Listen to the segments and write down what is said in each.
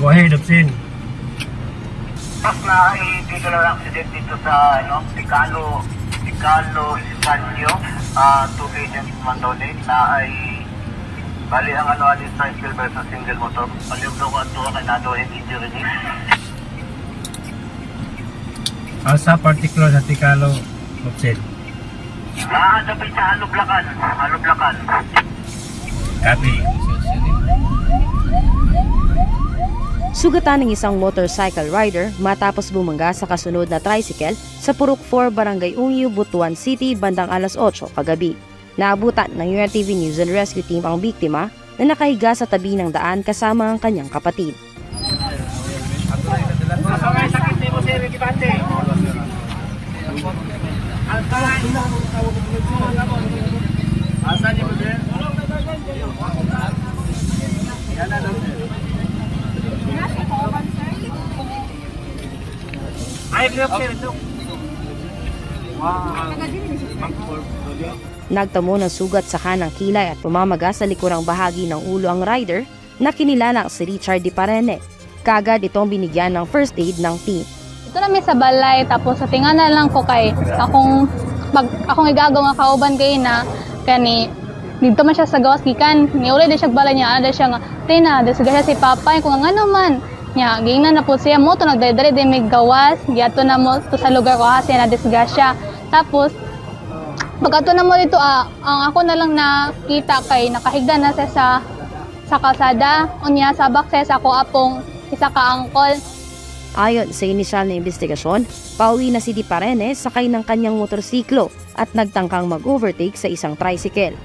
Go ahead, Obsin. Mas na-ipigil ang accident dito sa Ticalo Estandio, 2 agents Mandole na ay bali ang alis tricycle versus single motor. Paliyog daw at tuwa kay Nado and injury ni. Asa particular sa Ticalo, Obsin? Dapat sa Halublacan. Copy. Sugatan ng isang motorcycle rider matapos bumangga sa kasunod na tricycle sa Purok 4, Barangay Ungyo, Butuan City bandang alas 8 kagabi. Naabutan ng UNTV News and Rescue Team ang biktima na nakahiga sa tabi ng daan kasama ang kanyang kapatid. Nagtamo ng sugat sa kanang kilay at pumamaga sa likurang bahagi ng ulo ang rider na kinilalang si Richard Di Parene. Kagad itong binigyan ng first aid ng team. Ito namin sa balay, tapos sa tingana lang ko kay akong igagaw nga kauban kay na kani dito man siya sa gawas gikan ni uli di siya balay niya ada siya nga tina desiga siya si papa kung nga naman nya gingnan na po siya mo to nagdadali di may gawas giato na mo to sa lugar ko kasi na disgasya. Tapos pagkato na mo dito ang ako na lang nakita kay nakahigda na siya sa kalsada unya sa bakses ako apong isa ka angkol. Ayon sa inisyal na investigasyon, pauwi na si Di Parene sakay ng kanyang motorsiklo at nagtangkang mag-overtake sa isang tricycle.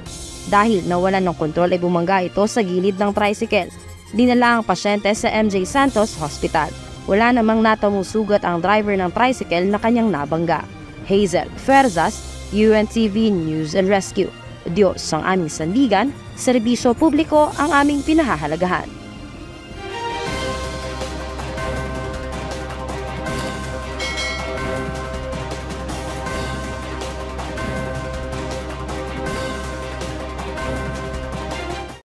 Dahil nawalan ng kontrol ay bumangga ito sa gilid ng tricycle. Dinala ang pasyente sa MJ Santos Hospital. Wala namang natamong sugat ang driver ng tricycle na kanyang nabangga. Hazel Ferzas, UNTV News and Rescue. Diyos ang aming sandigan, serbisyo publiko ang aming pinahahalagahan.